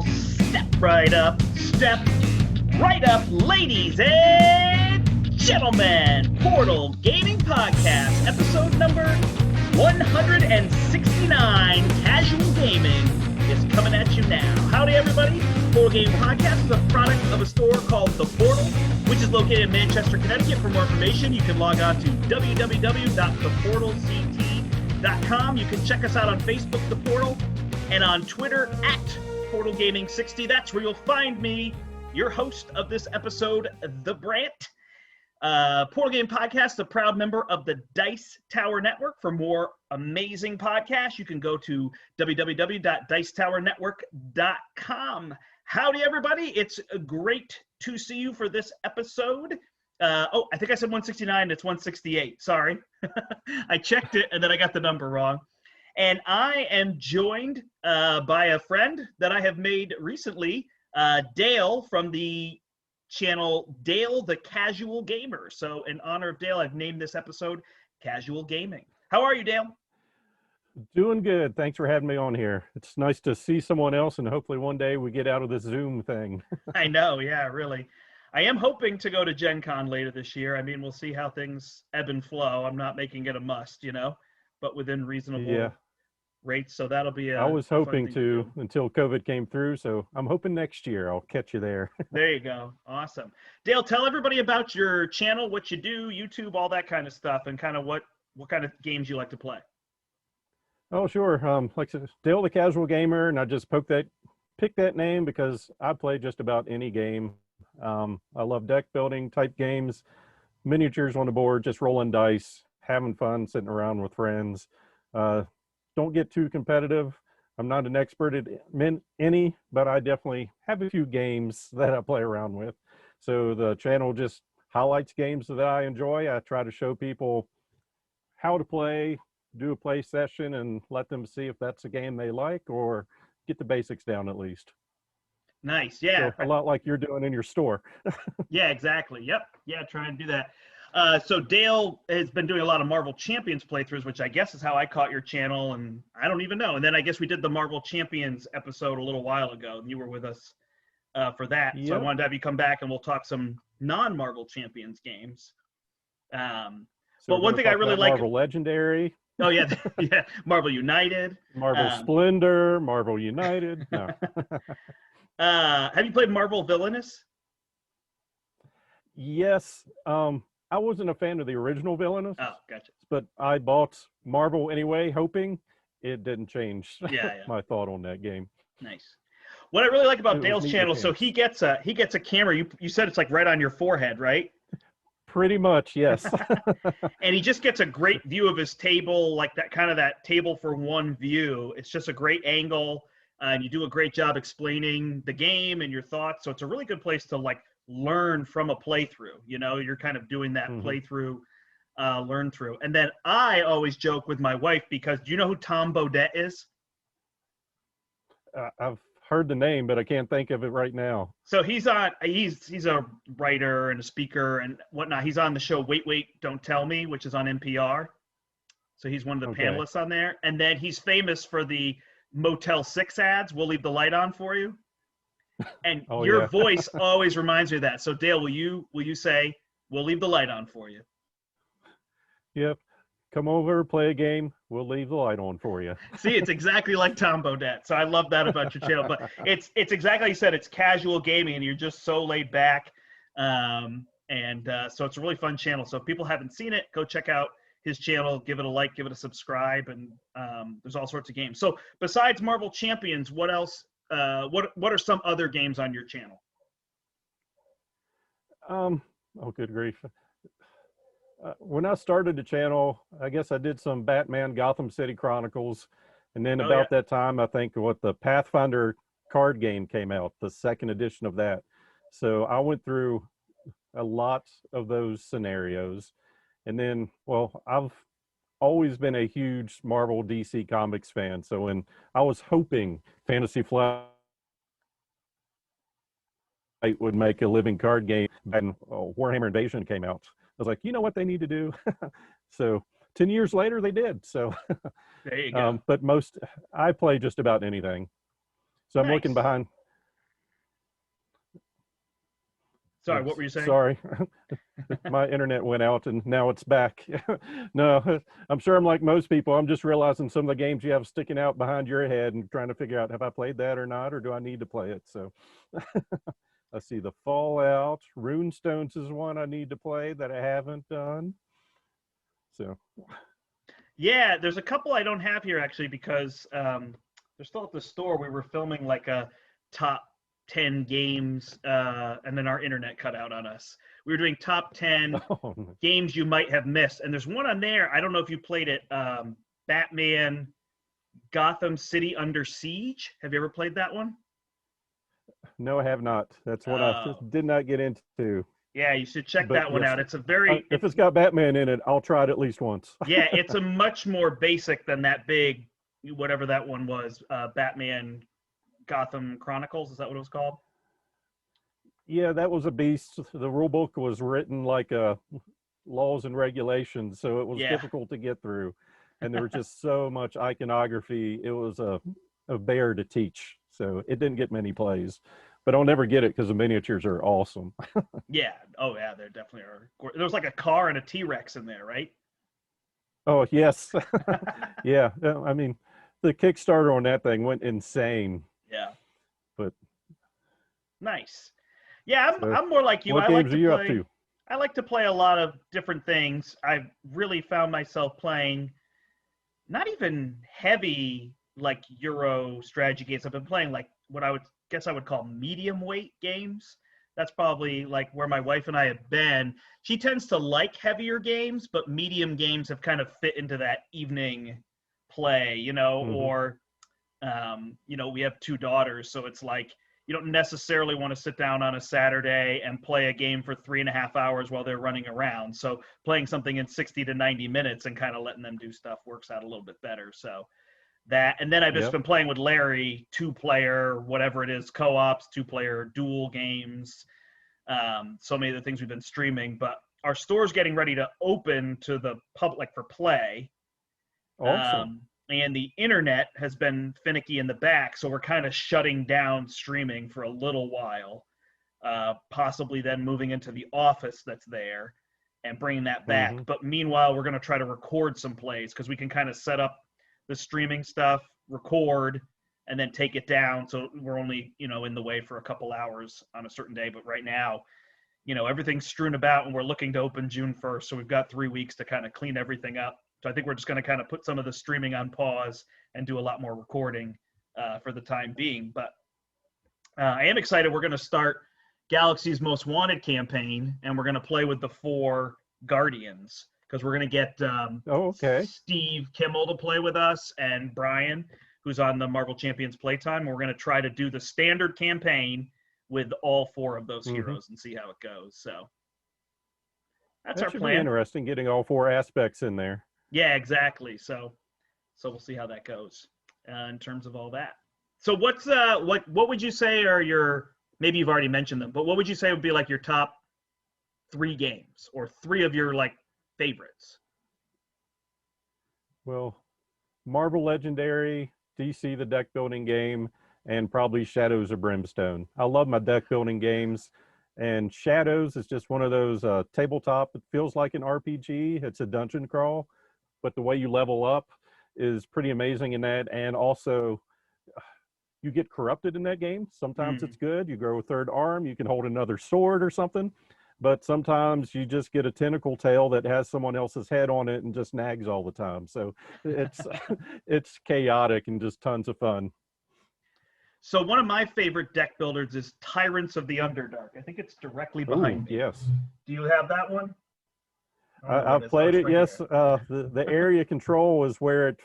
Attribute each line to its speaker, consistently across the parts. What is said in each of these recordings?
Speaker 1: now step right up, ladies and gentlemen. Portal Gaming Podcast, episode number 169, Casual Gaming, is coming at you now. Howdy, everybody. Portal Gaming Podcast is a product of a store called The Portal, which is located in Manchester, Connecticut. For more information, you can log on to www.theportalct.com. You can check us out on Facebook, The Portal, and on Twitter at Portal Gaming 60. That's where you'll find me, your host of this episode, the Brandt. Portal Game Podcast, a proud member of the Dice Tower Network. For more amazing podcasts, you can go to www.dicetowernetwork.com. Howdy, everybody. It's great to see you for this episode. I think I said 169. It's 168. Sorry. I checked it, and then I got the number wrong. And I am joined by a friend that I have made recently, Dale from the channel Dale the Casual Gamer. So in honor of Dale, I've named this episode Casual Gaming. How are you, Dale?
Speaker 2: Doing good. Thanks for having me on here. It's nice to see someone else, and hopefully one day we get out of this Zoom thing.
Speaker 1: I know, yeah, really. I am hoping to go to Gen Con later this year. I mean, we'll see how things ebb and flow. I'm not making it a must, but within reasonable rates. So that'll be
Speaker 2: I was hoping to until COVID came through. So I'm hoping next year I'll catch you there.
Speaker 1: There you go. Awesome. Dale, tell everybody about your channel, what you do, YouTube, all that kind of stuff, and kind of what kind of games you like to play.
Speaker 2: Oh, sure. Like I said, Dale the Casual Gamer, and I just picked that name because I play just about any game. I love deck building type games, miniatures on the board, just rolling dice, having fun, sitting around with friends. Don't get too competitive. I'm not an expert at any, but I definitely have a few games that I play around with. So the channel just highlights games that I enjoy. I try to show people how to play, do a play session, and let them see if that's a game they like or get the basics down at least.
Speaker 1: Nice. Yeah.
Speaker 2: So a lot like you're doing in your store.
Speaker 1: Yeah, exactly. Yep. Yeah, try and do that. So Dale has been doing a lot of Marvel Champions playthroughs, which I guess is how I caught your channel, and I don't even know. And then I guess we did the Marvel Champions episode a little while ago, and you were with us for that. Yep. So I wanted to have you come back, and we'll talk some non-Marvel Champions games. But one thing I really like...
Speaker 2: Marvel Legendary.
Speaker 1: Oh, yeah. Yeah. Marvel United.
Speaker 2: Marvel Splendor. Marvel United. No.
Speaker 1: Have you played Marvel Villainous?
Speaker 2: Yes. I wasn't a fan of the original Villainous.
Speaker 1: Oh, gotcha.
Speaker 2: But I bought Marvel anyway, hoping it didn't change
Speaker 1: yeah.
Speaker 2: my thought on that game.
Speaker 1: Nice. What I really like about Dale's channel, so he gets a camera. You said it's like right on your forehead, right?
Speaker 2: Pretty much, yes.
Speaker 1: And he just gets a great view of his table, like that table for one view. It's just a great angle, and you do a great job explaining the game and your thoughts. So it's a really good place to learn from a playthrough. You're kind of doing that playthrough, learn through. And then I always joke with my wife because do you know who Tom Bodett is?
Speaker 2: I've heard the name, but I can't think of it right now.
Speaker 1: So he's a writer and a speaker and whatnot. He's on the show Wait, Don't Tell Me, which is on NPR. So he's one of the panelists on there. And then he's famous for the Motel 6 ads. We'll leave the light on for you. And your voice always reminds me of that. So Dale, will you say, we'll leave the light on for you?
Speaker 2: Yep. Come over, play a game. We'll leave the light on for you.
Speaker 1: See, it's exactly like Tom Bodett. So I love that about your channel. But it's exactly like you said, it's casual gaming and you're just so laid back. So it's a really fun channel. So if people haven't seen it, go check out his channel, give it a like, give it a subscribe, and there's all sorts of games. So besides Marvel Champions, what else? What are some other games on your channel?
Speaker 2: Good grief. When I started the channel, I guess I did some Batman Gotham City Chronicles. And then that time, I think the Pathfinder card game came out, the second edition of that. So I went through a lot of those scenarios. And then, I've always been a huge Marvel DC Comics fan. So when I was hoping Fantasy Flight would make a living card game and Warhammer Invasion came out, I was like, you know what they need to do? So 10 years later, they did. So
Speaker 1: there you go.
Speaker 2: But I play just about anything. So I'm looking behind
Speaker 1: Sorry, what were you saying?
Speaker 2: Sorry. My internet went out and now it's back. No, I'm sure I'm like most people. I'm just realizing some of the games you have sticking out behind your head and trying to figure out, have I played that or not, or do I need to play it? So I see the Fallout. Runestones is one I need to play that I haven't done. So
Speaker 1: Yeah, there's a couple I don't have here actually because they're still at the store. We were filming like a top 10 games, and then our internet cut out on us. We were doing top 10 games you might have missed, and there's one on there. I don't know if you played it. Batman Gotham City Under Siege. Have you ever played that one?
Speaker 2: No, I have not. That's what I just did not get into.
Speaker 1: Yeah, you should check that one out. It's a very
Speaker 2: if it's got Batman in it, I'll try it at least once.
Speaker 1: Yeah, it's a much more basic than that big, whatever that one was, Batman Gotham Chronicles. Is that what it was called?
Speaker 2: Yeah, that was a beast. The rule book was written like laws and regulations, so it was difficult to get through. And there was just so much iconography. It was a bear to teach. So it didn't get many plays. But I'll never get it because the miniatures are awesome.
Speaker 1: Yeah. Oh, yeah, there definitely are. There was like a car and a T-Rex in there, right?
Speaker 2: Oh, yes. Yeah. I mean, the Kickstarter on that thing went insane.
Speaker 1: Yeah.
Speaker 2: But
Speaker 1: nice. Yeah, I'm more like you.
Speaker 2: What games are you up to?
Speaker 1: I like to play a lot of different things. I've really found myself playing not even heavy like Euro strategy games. I've been playing like what I would call medium weight games. That's probably like where my wife and I have been. She tends to like heavier games, but medium games have kind of fit into that evening play, you know, or, you know, we have 2 daughters. So it's like, you don't necessarily want to sit down on a Saturday and play a game for 3.5 hours while they're running around. So playing something in 60 to 90 minutes and kind of letting them do stuff works out a little bit better. So that, and then I've just been playing with Larry, 2-player, whatever it is, co-ops, 2-player duel games. So many of the things we've been streaming, but our store's getting ready to open to the public for play.
Speaker 2: Awesome.
Speaker 1: And the internet has been finicky in the back, so we're kind of shutting down streaming for a little while, possibly then moving into the office that's there and bringing that back. But meanwhile, we're going to try to record some plays because we can kind of set up the streaming stuff, record, and then take it down. So we're only, you know, in the way for a couple hours on a certain day. But right now, you know, everything's strewn about and we're looking to open June 1st. So we've got 3 weeks to kind of clean everything up. So I think we're just going to kind of put some of the streaming on pause and do a lot more recording for the time being. But I am excited. We're going to start Galaxy's Most Wanted campaign, and we're going to play with the 4 Guardians because we're going to get Steve Kimmel to play with us and Brian, who's on the Marvel Champions Playtime. We're going to try to do the standard campaign with all 4 of those heroes and see how it goes. So that's our plan. That should be
Speaker 2: interesting, getting all 4 aspects in there.
Speaker 1: Yeah, exactly. So we'll see how that goes in terms of all that. So what's what would you say are your, maybe you've already mentioned them, but what would you say would be like your top 3 games or 3 of your like favorites?
Speaker 2: Well, Marvel Legendary, DC the deck building game, and probably Shadows of Brimstone. I love my deck building games, and Shadows is just one of those tabletop. It feels like an RPG. It's a dungeon crawl, but the way you level up is pretty amazing in that. And also, you get corrupted in that game. Sometimes it's good. You grow a 3rd arm. You can hold another sword or something. But sometimes you just get a tentacle tail that has someone else's head on it and just nags all the time. So it's it's chaotic and just tons of fun.
Speaker 1: So one of my favorite deck builders is Tyrants of the Underdark. I think it's directly behind me.
Speaker 2: Yes.
Speaker 1: Do you have that one?
Speaker 2: I've played it, yes. The area control is where it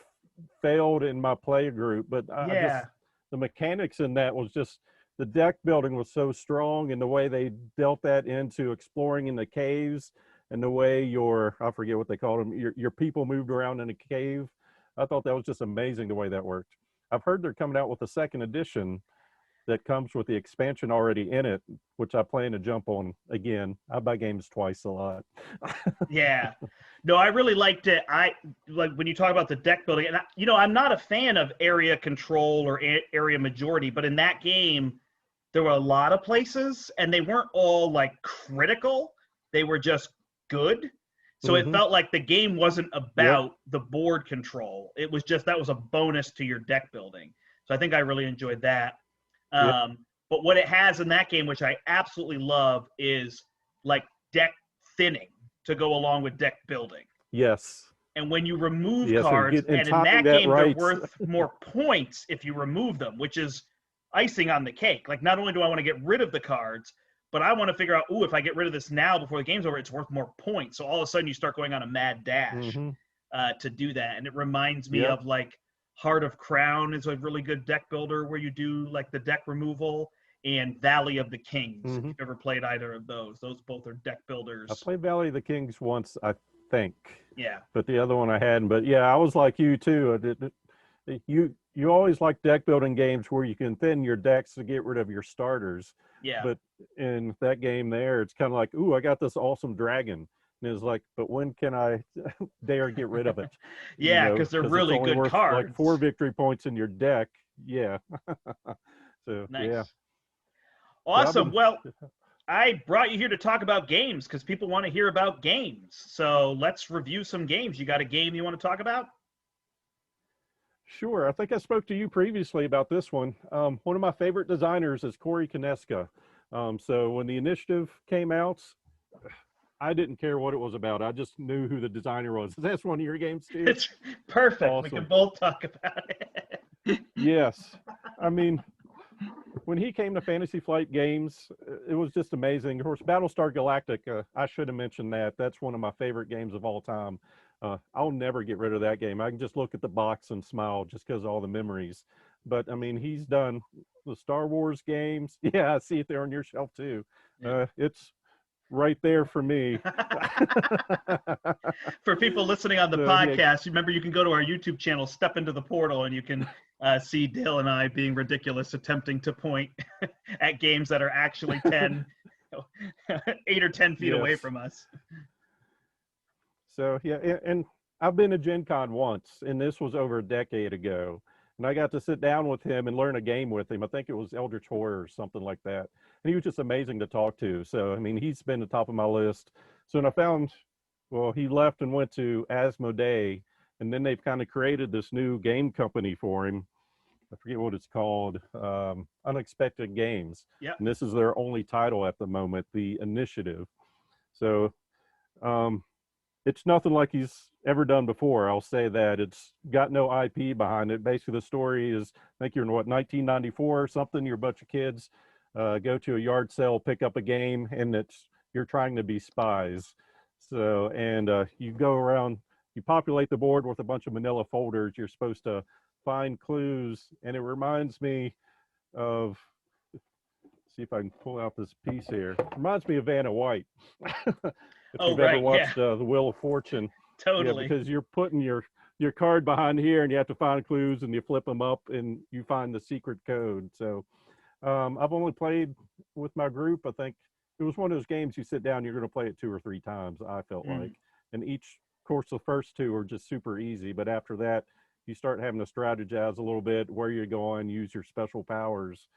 Speaker 2: failed in my play group, but the mechanics in that was just, the deck building was so strong, and the way they dealt that into exploring in the caves, and the way I forget what they called them, your people moved around in a cave. I thought that was just amazing the way that worked. I've heard they're coming out with a 2nd edition that comes with the expansion already in it, which I plan to jump on again. I buy games twice a lot.
Speaker 1: Yeah. No, I really liked it. I like when you talk about the deck building, and I'm not a fan of area control or area majority, but in that game, there were a lot of places, and they weren't all like critical. They were just good. So it felt like the game wasn't about the board control. It was just that was a bonus to your deck building. So I think I really enjoyed that. But what it has in that game, which I absolutely love, is like deck thinning to go along with deck building.
Speaker 2: Yes.
Speaker 1: And when you remove
Speaker 2: Yes,
Speaker 1: cards,
Speaker 2: and
Speaker 1: and in that
Speaker 2: that
Speaker 1: game,
Speaker 2: right.
Speaker 1: they're worth more points if you remove them, which is icing on the cake. Like, not only do I want to get rid of the cards, but I want to figure out, ooh, if I get rid of this now before the game's over, it's worth more points. So all of a sudden you start going on a mad dash to do that. And it reminds me of like Heart of Crown is a really good deck builder where you do like the deck removal, and Valley of the Kings. If you've ever played either of those both are deck builders.
Speaker 2: I played Valley of the Kings once, I think.
Speaker 1: Yeah.
Speaker 2: But the other one I hadn't. But yeah, I was like you too. You always like deck building games where you can thin your decks to get rid of your starters.
Speaker 1: Yeah.
Speaker 2: But in that game there, it's kind of like, ooh, I got this awesome dragon. And it's like, but when can I dare get rid of it?
Speaker 1: Yeah, because they're really good
Speaker 2: worth
Speaker 1: cards.
Speaker 2: Like 4 victory points in your deck. Yeah. So
Speaker 1: nice.
Speaker 2: Yeah.
Speaker 1: Awesome. Well, I brought you here to talk about games because people want to hear about games. So let's review some games. You got a game you want to talk about?
Speaker 2: Sure. I think I spoke to you previously about this one. One of my favorite designers is Corey Kineska. So when the initiative came out, I didn't care what it was about. I just knew who the designer was. That's one of your games, Steve?
Speaker 1: It's perfect.
Speaker 2: Awesome.
Speaker 1: We can both talk about it.
Speaker 2: Yes. I mean, when he came to Fantasy Flight Games, it was just amazing. Of course, Battlestar Galactica, I should have mentioned that. That's one of my favorite games of all time. I'll never get rid of that game. I can just look at the box and smile just because of all the memories. But, I mean, he's done the Star Wars games. Yeah, I see it there on your shelf, too. It's right there for me.
Speaker 1: For people listening on the podcast, remember you can go to our YouTube channel, step into the portal, and you can see Dale and I being ridiculous, attempting to point at games that are actually 8 or 10 feet away from us.
Speaker 2: So, yeah, and I've been to Gen Con once, and this was over a decade ago. And I got to sit down with him and learn a game with him. I think it was Eldritch Horror or something like that. And he was just amazing to talk to. So, I mean, he's been the top of my list. So when I found, well, he left and went to Asmodee, and then they've kind of created this new game company for him. I forget what it's called, Unexpected Games.
Speaker 1: Yep.
Speaker 2: And this is their only title at the moment, The Initiative. So it's nothing like he's ever done before. I'll say that. It's got no IP behind it. Basically, the story is, I think you're in 1994 or something. You're a bunch of kids, go to a yard sale, pick up a game, and you're trying to be spies. So, and you go around, you populate the board with a bunch of manila folders. You're supposed to find clues, and it reminds me of, see if I can pull out this piece here. It reminds me of Vanna White. If you've ever watched The Wheel of Fortune.
Speaker 1: Totally.
Speaker 2: Yeah, because you're putting your card behind here, and you have to find clues, and you flip them up, and you find the secret code. So I've only played with my group. I think it was one of those games you sit down, you're going to play it 2 or 3 times, I felt like. And each course, the first 2 are just super easy. But after that, you start having to strategize a little bit, where you're going, use your special powers.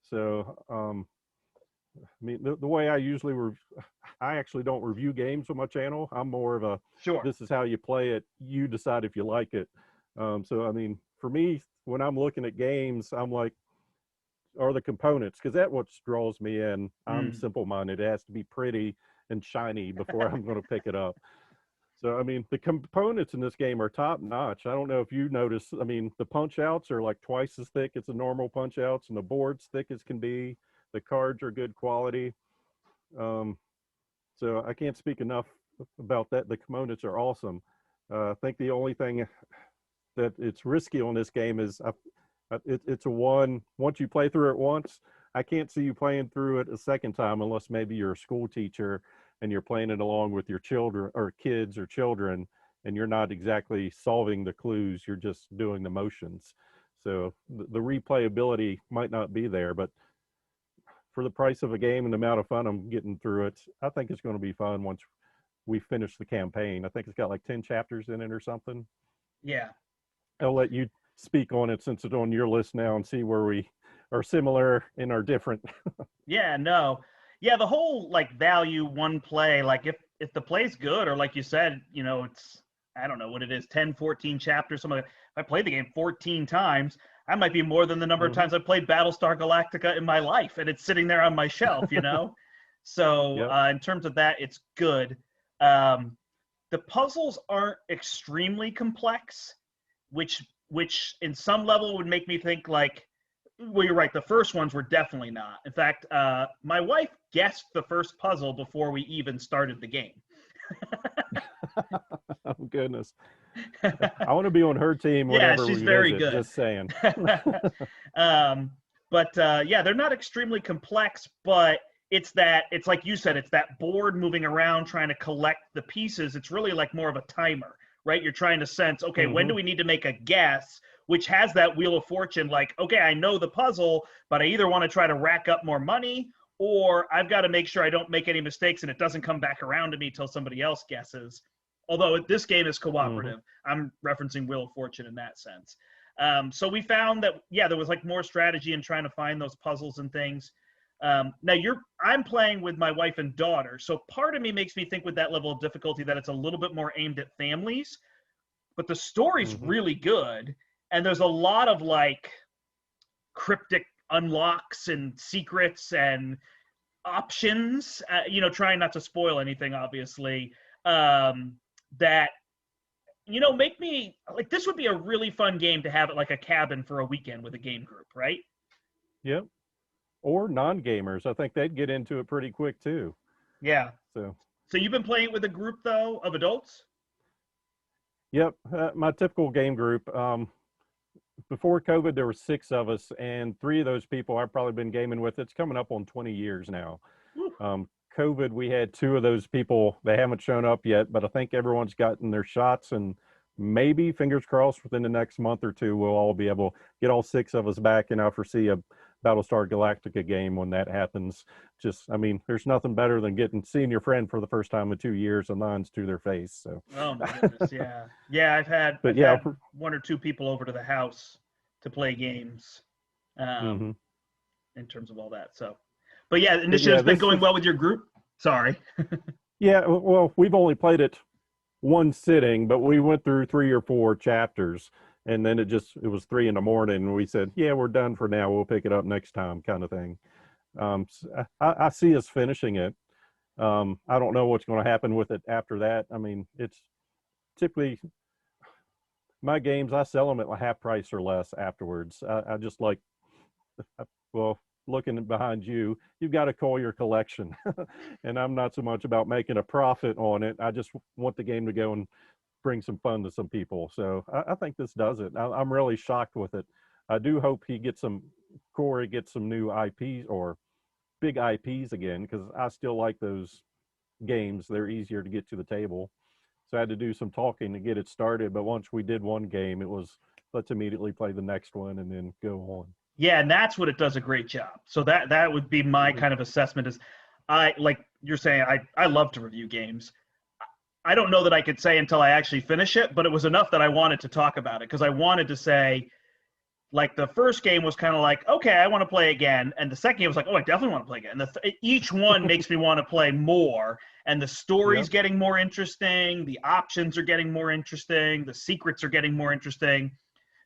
Speaker 2: So, I mean, the way I usually I actually don't review games on my channel. I'm more of a, this is how you play it. You decide if you like it. So, I mean, for me, when I'm looking at games, I'm like, are the components, because that's what draws me in. I'm simple-minded. It has to be pretty and shiny before I'm going to pick it up. So, I mean, the components in this game are top-notch. I don't know if you notice, I mean, the punch-outs are like twice as thick as the normal punch-outs, and the board's thick as can be. The cards are good quality. So I can't speak enough about that. The components are awesome. I think the only thing that it's risky on this game is it's a one. Once you play through it once, I can't see you playing through it a second time unless maybe you're a school teacher and you're playing it along with your children or kids or children, and you're not exactly solving the clues. You're just doing the motions. So the replayability might not be there, but for the price of a game and the amount of fun I'm getting through it, I think it's going to be fun once we finish the campaign. I think it's got like 10 chapters in it or something.
Speaker 1: Yeah.
Speaker 2: I'll let you speak on it since it's on your list now and see where are similar and are different.
Speaker 1: Yeah, no. Yeah, the whole like value one play, like if the play's good, or like you said, it's, I don't know what it is, 10, 14 chapters, something like that. If I played the game 14 times, I might be more than the number of times I've played Battlestar Galactica in my life, and it's sitting there on my shelf. So
Speaker 2: Yep.
Speaker 1: in terms of that, it's good. The puzzles aren't extremely complex, which in some level would make me think like, well, you're right. The first ones were definitely not. In fact, my wife guessed the first puzzle before we even started the game.
Speaker 2: Oh, goodness. I want to be on her team
Speaker 1: Yeah,
Speaker 2: whenever
Speaker 1: she's
Speaker 2: we
Speaker 1: very
Speaker 2: visit,
Speaker 1: good.
Speaker 2: just saying.
Speaker 1: Yeah, they're not extremely complex, but it's like you said, it's that board moving around trying to collect the pieces. It's really like more of a timer, right? You're trying to sense, okay, when do we need to make a guess, which has that Wheel of Fortune, like, okay, I know the puzzle, but I either want to try to rack up more money, or I've got to make sure I don't make any mistakes and it doesn't come back around to me till somebody else guesses. Although this game is cooperative. I'm referencing Wheel of Fortune in that sense. So we found that, yeah, there was like more strategy in trying to find those puzzles and things. Now I'm playing with my wife and daughter. So part of me makes me think with that level of difficulty that it's a little bit more aimed at families, but the story's really good. And there's a lot of like cryptic unlocks and secrets and options, trying not to spoil anything, obviously, that, make me like, this would be a really fun game to have at like a cabin for a weekend with a game group, right?
Speaker 2: Yep. Or non-gamers. I think they'd get into it pretty quick too.
Speaker 1: Yeah.
Speaker 2: So
Speaker 1: you've been playing it with a group though of adults?
Speaker 2: yep. My typical game group. Before COVID, there were 6 of us, and 3 of those people I've probably been gaming with. It's coming up on 20 years now. COVID, we had 2 of those people. They haven't shown up yet, but I think everyone's gotten their shots, and maybe, fingers crossed, within the next month or 2, we'll all be able to get all 6 of us back, and I foresee a Battlestar Galactica game when that happens. I mean, there's nothing better than seeing your friend for the first time in 2 years and lines to their face. So.
Speaker 1: Oh my goodness, yeah, yeah. I've had 1 or 2 people over to the house to play games, in terms of all that. So, but yeah, initiative's been going well with your group. Sorry.
Speaker 2: Yeah, well, we've only played it one sitting, but we went through 3 or 4 chapters. And then it was 3 a.m. and we said, yeah, we're done for now. We'll pick it up next time, kind of thing. So I see us finishing it. I don't know what's going to happen with it after that. I mean, it's typically my games, I sell them at half price or less afterwards. I just like, well, looking behind you, you've got to call your collection. And I'm not so much about making a profit on it. I just want the game to go and bring some fun to some people. So I think this does it. I'm really shocked with it. I do hope Corey gets some new IPs or big IPs again, because I still like those games. They're easier to get to the table. So I had to do some talking to get it started. But once we did one game, it was, let's immediately play the next one and then go on.
Speaker 1: Yeah, and that's what it does a great job. So that would be my kind of assessment is, like you're saying, I love to review games. I don't know that I could say until I actually finish it, but it was enough that I wanted to talk about it, because I wanted to say, like, the first game was kind of like, okay, I want to play again. And the second game was like, oh, I definitely want to play again. And each one makes me want to play more. And the story's getting more interesting. The options are getting more interesting. The secrets are getting more interesting.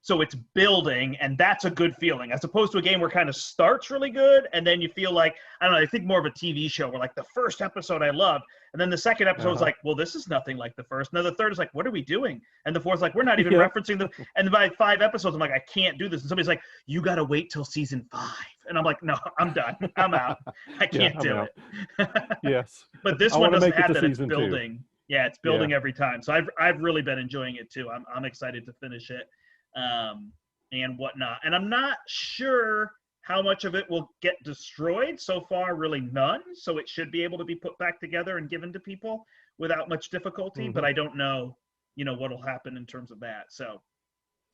Speaker 1: So it's building, and that's a good feeling, as opposed to a game where it kind of starts really good, and then you feel like, I don't know, I think more of a TV show where, like, the first episode I loved, and then the second episode is like, well, this is nothing like the first. And then the third is like, what are we doing? And the fourth is like, we're not even referencing them. And by 5 episodes, I'm like, I can't do this. And somebody's like, you got to wait till season 5. And I'm like, no, I'm done. I'm out. I can't do it.
Speaker 2: Yes.
Speaker 1: But this one doesn't have that. It's
Speaker 2: season
Speaker 1: building. 2. Yeah, it's building every time. So I've really been enjoying it too. I'm excited to finish it. And whatnot. And I'm not sure how much of it will get destroyed. So far, really none. So it should be able to be put back together and given to people without much difficulty. But I don't know, what will happen in terms of that. So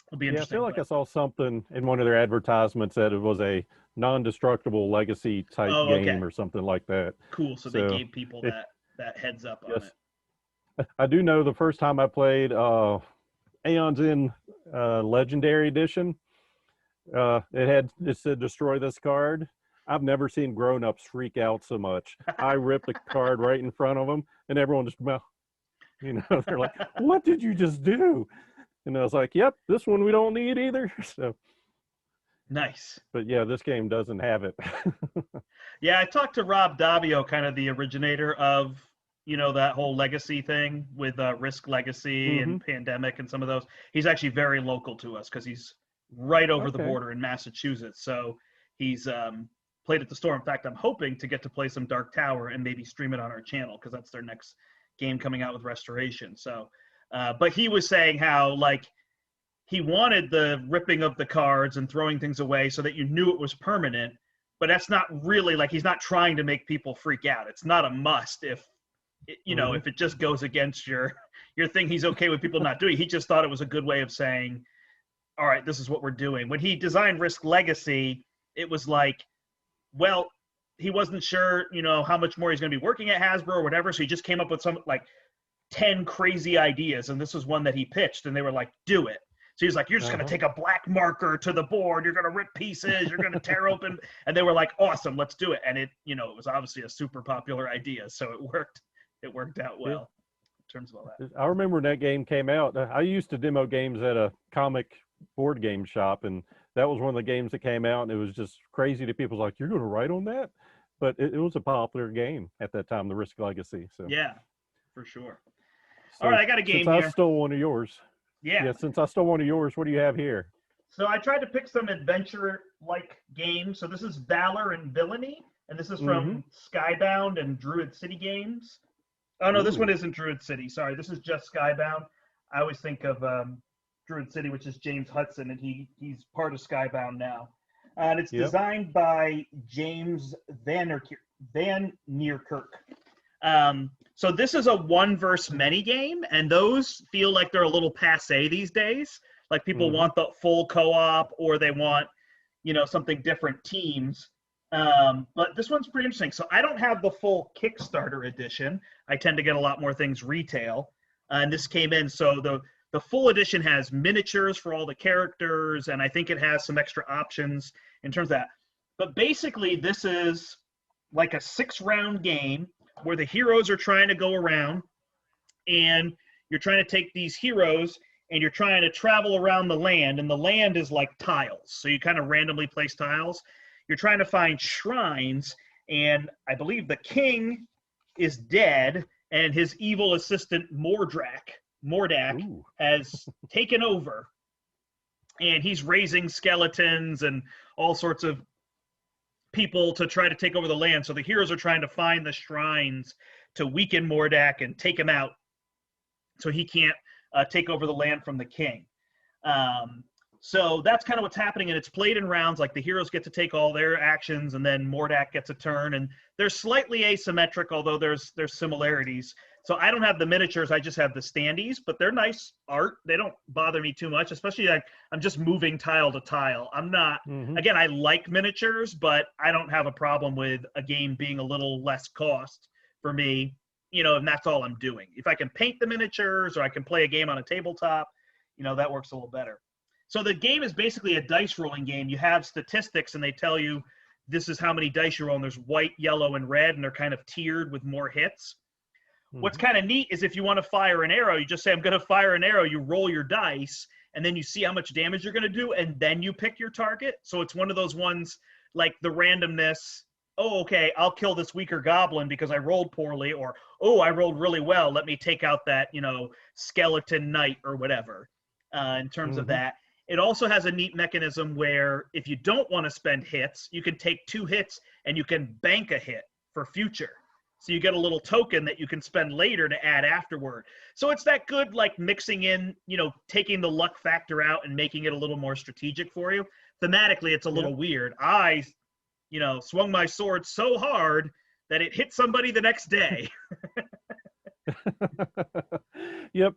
Speaker 1: it'll be interesting.
Speaker 2: I feel like I saw something in one of their advertisements that it was a non-destructible legacy type game or something like that.
Speaker 1: Cool. So they gave people that heads up on it.
Speaker 2: I do know the first time I played Aeon's in Legendary Edition, It said destroy this card. I've never seen grown-ups freak out so much. I ripped the card right in front of them, and everyone just, well, they're like, what did you just do? And I was like, yep, this one we don't need either. So
Speaker 1: Nice.
Speaker 2: but yeah, this game doesn't have it.
Speaker 1: Yeah, I talked to Rob Davio, kind of the originator of, that whole legacy thing with Risk Legacy and Pandemic and some of those. He's actually very local to us because he's right over the border in Massachusetts. So he's played at the store. In fact, I'm hoping to get to play some Dark Tower and maybe stream it on our channel because that's their next game coming out with Restoration. So, but he was saying how, like, he wanted the ripping of the cards and throwing things away so that you knew it was permanent, but that's not really, like, he's not trying to make people freak out. It's not a must if, if it just goes against your thing, he's okay with people not doing it. He just thought it was a good way of saying, all right, this is what we're doing. When he designed Risk Legacy, it was like, well, he wasn't sure, how much more he's going to be working at Hasbro or whatever, so he just came up with some, like, 10 crazy ideas, and this was one that he pitched, and they were like, do it. So he's like, you're just going to take a black marker to the board. You're going to rip pieces. You're going to tear open. And they were like, awesome, let's do it. And it was obviously a super popular idea. So it worked. It worked out well in terms of all that.
Speaker 2: I remember when that game came out, I used to demo games at a comic board game shop. And that was one of the games that came out. And it was just crazy to people. Like, you're going to write on that? But it was a popular game at that time, the Risk Legacy. So
Speaker 1: yeah, for sure.
Speaker 2: So,
Speaker 1: all right, I got a game here.
Speaker 2: I stole one of yours.
Speaker 1: Yeah,
Speaker 2: since I stole one of yours, what do you have here?
Speaker 1: So I tried to pick some adventure-like games. So this is Valor and Villainy, and this is from Skybound and Druid City Games. Oh, no, this one isn't Druid City. Sorry, this is just Skybound. I always think of Druid City, which is James Hudson, and he's part of Skybound now. And it's designed by James Van Nierkerk. So this is a one versus many game, and those feel like they're a little passé these days. Like people want the full co-op, or they want, something different teams. But this one's pretty interesting. So I don't have the full Kickstarter edition. I tend to get a lot more things retail. And this came in. So the full edition has miniatures for all the characters, and I think it has some extra options in terms of that. But basically, this is like a 6-round game where the heroes are trying to go around, and you're trying to take these heroes and you're trying to travel around the land, and the land is like tiles. So you kind of randomly place tiles. You're trying to find shrines, and I believe the king is dead, and his evil assistant Mordak has taken over, and he's raising skeletons and all sorts of people to try to take over the land. So the heroes are trying to find the shrines to weaken Mordak and take him out so he can't take over the land from the king. So that's kind of what's happening, and it's played in rounds. Like the heroes get to take all their actions, and then Mordak gets a turn, and they're slightly asymmetric, although there's similarities. So I don't have the miniatures, I just have the standees, but they're nice art. They don't bother me too much, especially like I'm just moving tile to tile. I'm not, again, I like miniatures, but I don't have a problem with a game being a little less cost for me, and that's all I'm doing. If I can paint the miniatures or I can play a game on a tabletop, that works a little better. So the game is basically a dice rolling game. You have statistics, and they tell you this is how many dice you roll, and there's white, yellow, and red, and they're kind of tiered with more hits. What's kind of neat is if you want to fire an arrow, you just say, I'm going to fire an arrow. You roll your dice, and then you see how much damage you're going to do, and then you pick your target. So it's one of those ones like the randomness. Oh, okay, I'll kill this weaker goblin because I rolled poorly, or, oh, I rolled really well. Let me take out that, skeleton knight or whatever in terms of that. It also has a neat mechanism where if you don't want to spend hits, you can take 2 hits and you can bank a hit for future. So you get a little token that you can spend later to add afterward. So it's that good, like mixing in, taking the luck factor out and making it a little more strategic for you. Thematically, it's a little weird. I, swung my sword so hard that it hit somebody the next day.
Speaker 2: Yep.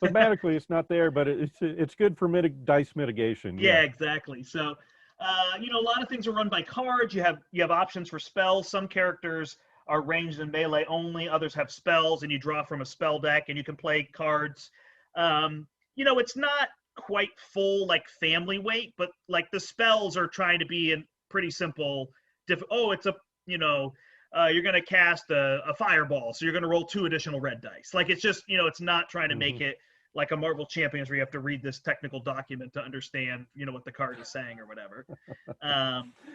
Speaker 2: Thematically, it's not there, but it's good for dice mitigation.
Speaker 1: Yeah, exactly. So, a lot of things are run by cards. You have options for spells. Some characters are ranged and melee only. Others have spells, and you draw from a spell deck, and you can play cards. It's not quite full like family weight, but like the spells are trying to be in pretty simple. It's a you're going to cast a fireball, so you're going to roll 2 additional red dice. Like it's just it's not trying to make it like a Marvel Champions where you have to read this technical document to understand what the card is saying or whatever.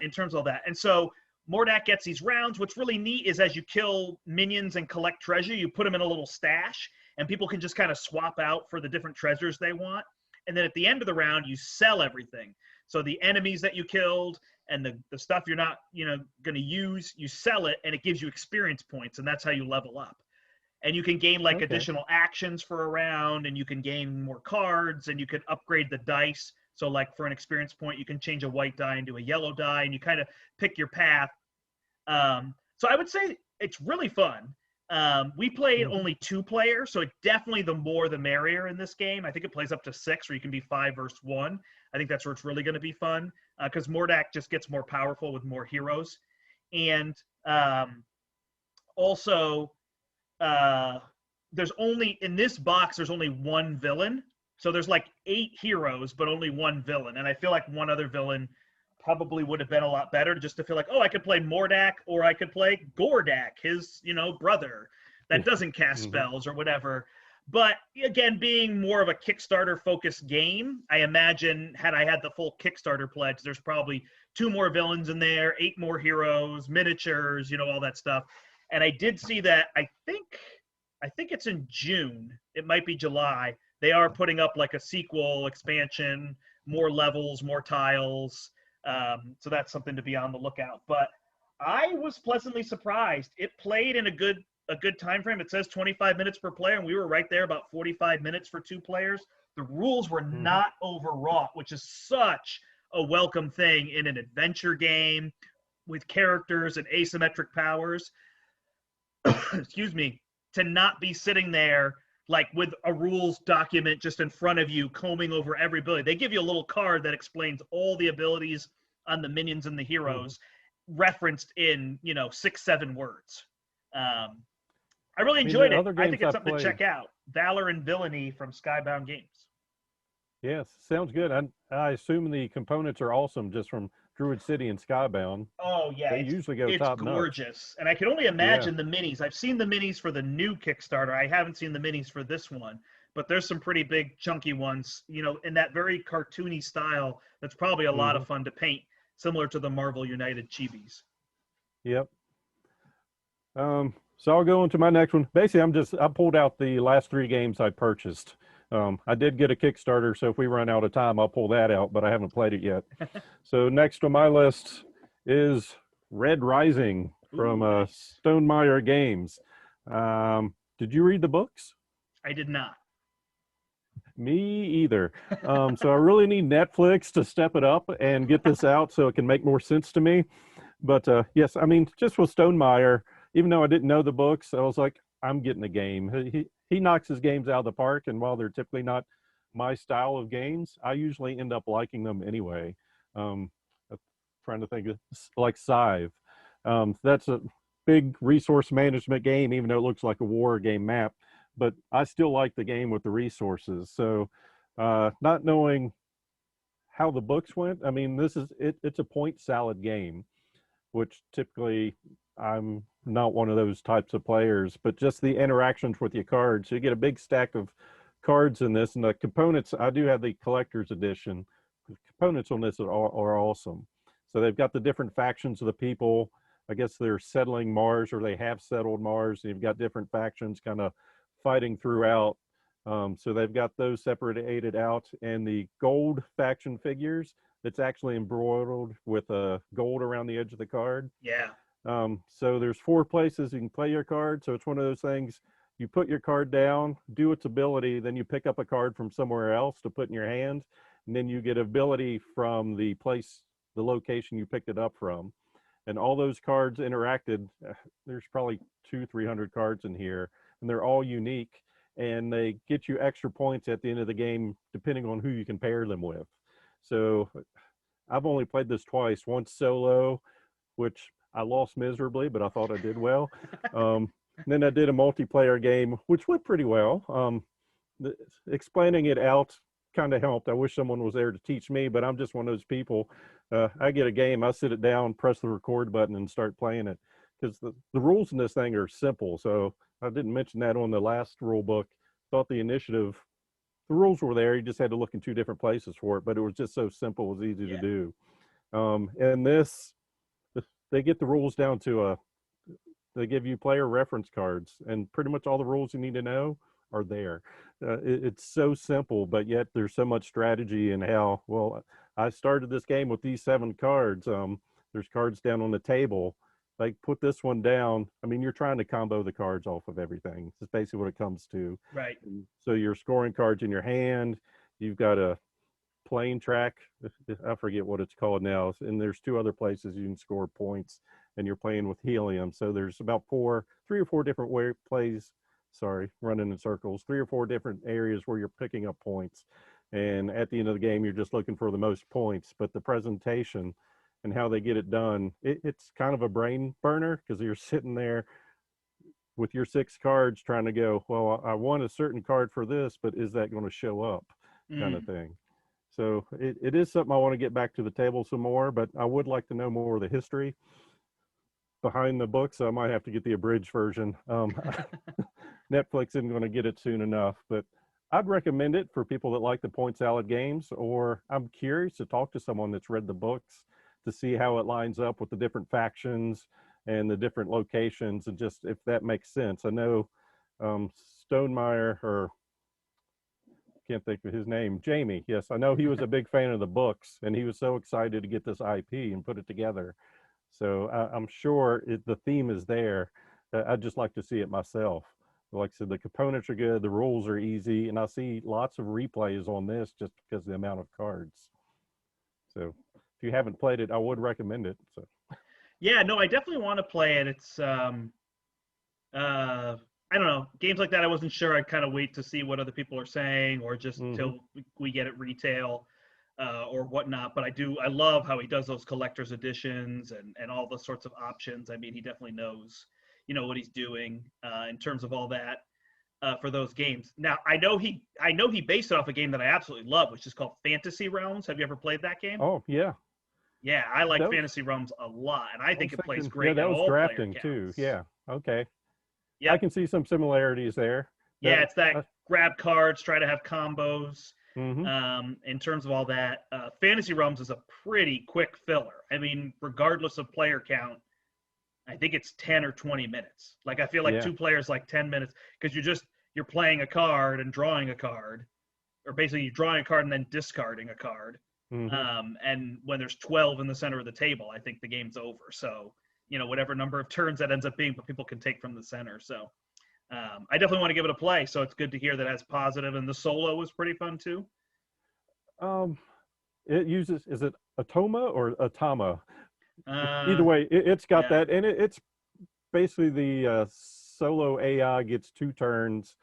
Speaker 1: In terms of that, and so Mordak gets these rounds. What's really neat is as you kill minions and collect treasure, you put them in a little stash, and people can just kind of swap out for the different treasures they want. And then at the end of the round, you sell everything. So the enemies that you killed and the stuff you're not, going to use, you sell it, and it gives you experience points, and that's how you level up. And you can gain like additional actions for a round, and you can gain more cards, and you can upgrade the dice. So like for an experience point, you can change a white die into a yellow die, and you kind of pick your path. So I would say it's really fun. We played only 2 players, so definitely the more the merrier in this game. I think it plays up to 6, or you can be 5 versus 1. I think that's where it's really going to be fun, because Mordak just gets more powerful with more heroes. And also, there's only, in this box, there's only 1 villain. So there's like 8 heroes, but only 1 villain. And I feel like one other villain probably would have been a lot better, just to feel like, I could play Mordak, or I could play Gordak, his, brother that doesn't cast spells or whatever. But again, being more of a Kickstarter-focused game, I imagine had I had the full Kickstarter pledge, there's probably 2 more villains in there, 8 more heroes, miniatures, all that stuff. And I did see that, I think it's in June. It might be July. They are putting up like a sequel, expansion, more levels, more tiles. So that's something to be on the lookout. But I was pleasantly surprised. It played in a good time frame. It says 25 minutes per player, and we were right there, about 45 minutes for 2 players. The rules were not overwrought, which is such a welcome thing in an adventure game with characters and asymmetric powers. Excuse me, to not be sitting there like with a rules document just in front of you, combing over every ability. They give you a little card that explains all the abilities on the minions and the heroes, referenced in 6-7 words. I really enjoyed it. I think it's something to check out. Valor and Villainy from Skybound Games.
Speaker 2: Yes, sounds good. I assume the components are awesome just from Druid City and Skybound.
Speaker 1: Oh yeah,
Speaker 2: they usually go top notch. It's
Speaker 1: gorgeous, and I can only imagine the minis. I've seen the minis for the new Kickstarter. I haven't seen the minis for this one, but there's some pretty big, chunky ones. In that very cartoony style. That's probably a lot of fun to paint, similar to the Marvel United chibis.
Speaker 2: Yep. So I'll go into my next one. Basically, I pulled out the last 3 games I purchased. I did get a Kickstarter, so if we run out of time, I'll pull that out, but I haven't played it yet. So next on my list is Red Rising from Stonemaier Games. Did you read the books?
Speaker 1: I did not.
Speaker 2: Me either. So I really need Netflix to step it up and get this out so it can make more sense to me. But yes, I mean, just with Stonemaier, even though I didn't know the books, I was like, I'm getting a game. He knocks his games out of the park, and while they're typically not my style of games, I usually end up liking them anyway. I'm trying to think of, like Scythe. That's a big resource management game, even though it looks like a war game map, but I still like the game with the resources. So not knowing how the books went, I mean, it's a point salad game, which typically I'm not one of those types of players, but just the interactions with your cards. So you get a big stack of cards in this, and the components, I do have the collector's edition. The components on this are awesome. So they've got the different factions of the people. I guess they're settling Mars, or they have settled Mars. And you've got different factions kind of fighting throughout. So they've got those separated out, and the gold faction figures that's actually embroidered with gold around the edge of the card.
Speaker 1: Yeah.
Speaker 2: So there's 4 places you can play your card. So it's one of those things, you put your card down, do its ability, then you pick up a card from somewhere else to put in your hand, and then you get ability from the location you picked it up from. And all those cards interacted, there's probably 200-300 cards in here, and they're all unique, and they get you extra points at the end of the game depending on who you can pair them with. So I've only played this twice, once solo, which I lost miserably, but I thought I did well. Then I did a multiplayer game, which went pretty well. Explaining it out, kind of helped. I wish someone was there to teach me, but I'm just one of those people. I get a game, I sit it down, press the record button, and start playing it. Because the rules in this thing are simple. So I didn't mention that on the last rule book. Thought the initiative, the rules were there. You just had to look in two different places for it, but it was just so simple, it was easy to do. And this, they get the rules down to they give you player reference cards, and pretty much all the rules you need to know are there. It's so simple, but yet there's so much strategy in how, well, I started this game with these 7 cards. There's cards down on the table. Like, put this one down. I mean, you're trying to combo the cards off of everything. That's basically what it comes to.
Speaker 1: Right.
Speaker 2: And so you're scoring cards in your hand. You've got a plane track. I forget what it's called now. And there's 2 other places you can score points, and you're playing with helium. So there's about 3 or 4 different running in circles, 3 or 4 different areas where you're picking up points. And at the end of the game, you're just looking for the most points. But the presentation and how they get it done, it's kind of a brain burner, because you're sitting there with your 6 cards trying to go, well, I want a certain card for this, but is that going to show up, kind of thing. So it is something I want to get back to the table some more, but I would like to know more of the history behind the book, so I might have to get the abridged version. Netflix isn't going to get it soon enough, but I'd recommend it for people that like the point salad games, or I'm curious to talk to someone that's read the books to see how it lines up with the different factions and the different locations, and just if that makes sense. I know Stonemeyer, or can't think of his name, Jamie. Yes, I know he was a big fan of the books, and he was so excited to get this IP and put it together. So I'm sure the theme is there. I'd just like to see it myself. Like I said, the components are good, the rules are easy, and I see lots of replays on this just because of the amount of cards. So if you haven't played it, I would recommend it. So
Speaker 1: yeah, no, I definitely want to play it. It's I don't know, games like that I wasn't sure. I'd kind of wait to see what other people are saying, or just till we get it retail or whatnot. But I love how he does those collector's editions and all the sorts of options. I mean, he definitely knows what he's doing in terms of all that for those games. Now, I know he based it off a game that I absolutely love, which is called Fantasy Realms. Have you ever played that game?
Speaker 2: Oh yeah,
Speaker 1: yeah, I like Fantasy Realms a lot, and I think it plays great.
Speaker 2: Yeah, that was
Speaker 1: all
Speaker 2: drafting too. Yeah, okay.
Speaker 1: Yeah,
Speaker 2: I can see some similarities there.
Speaker 1: Yeah, it's that grab cards, try to have combos. In terms of all that, Fantasy Realms is a pretty quick filler. I mean, regardless of player count, I think it's 10 or 20 minutes. Like, I feel like 2 players, like 10 minutes, because you're playing a card and drawing a card, or basically you're drawing a card and then discarding a card. And when there's 12 in the center of the table, I think the game's over. So, whatever number of turns that ends up being, but people can take from the center. So I definitely want to give it a play. So it's good to hear that it's positive, and the solo was pretty fun too.
Speaker 2: It uses, is it Atoma or Atama? Either way, it's got that, and it's basically the solo AI gets 2 turns,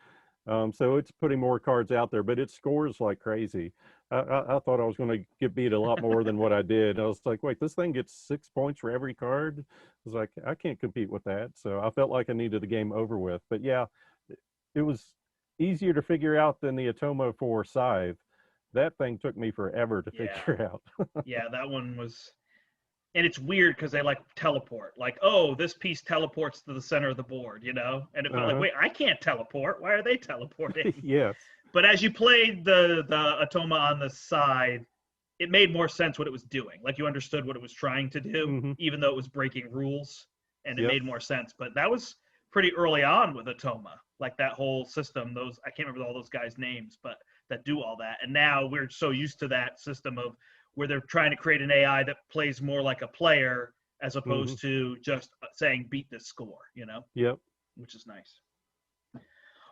Speaker 2: so it's putting more cards out there, but it scores like crazy. I thought I was going to get beat a lot more than what I did. I was like, wait, this thing gets 6 points for every card? I was like, I can't compete with that. So I felt like I needed the game over with. But yeah, it was easier to figure out than the Atoma for Scythe. That thing took me forever to figure out.
Speaker 1: Yeah, that one was, and it's weird because they like teleport. Like, oh, this piece teleports to the center of the board, and it felt like, wait, I can't teleport. Why are they teleporting?
Speaker 2: Yes.
Speaker 1: But as you played the Atoma on the side, it made more sense what it was doing. Like, you understood what it was trying to do, even though it was breaking rules, and it made more sense. But that was pretty early on with Atoma, like that whole system. I can't remember all those guys' names, but that do all that. And now we're so used to that system of where they're trying to create an AI that plays more like a player as opposed to just saying beat this score,
Speaker 2: Yep.
Speaker 1: Which is nice.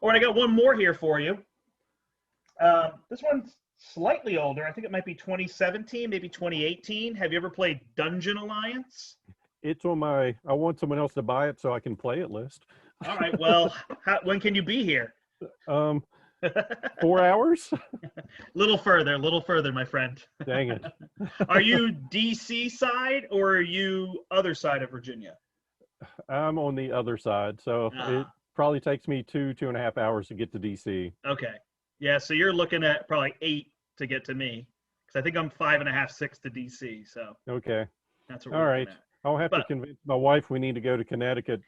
Speaker 1: All right, I got one more here for you. This one's slightly older. I think it might be 2017, maybe 2018. Have you ever played Dungeon Alliance?
Speaker 2: It's on I want someone else to buy it so I can play it list.
Speaker 1: All right, well, when can you be here?
Speaker 2: 4 hours?
Speaker 1: Little further, my friend.
Speaker 2: Dang it.
Speaker 1: Are you DC side or are you other side of Virginia?
Speaker 2: I'm on the other side, so it probably takes me 2.5 hours to get to DC.
Speaker 1: Okay. Yeah, so you're looking at probably 8 to get to me, because I think I'm 5.5, 6 to DC. So
Speaker 2: Okay.
Speaker 1: that's what
Speaker 2: All
Speaker 1: we're
Speaker 2: right.
Speaker 1: looking at.
Speaker 2: I'll have to
Speaker 1: But
Speaker 2: convince my wife we need to go to Connecticut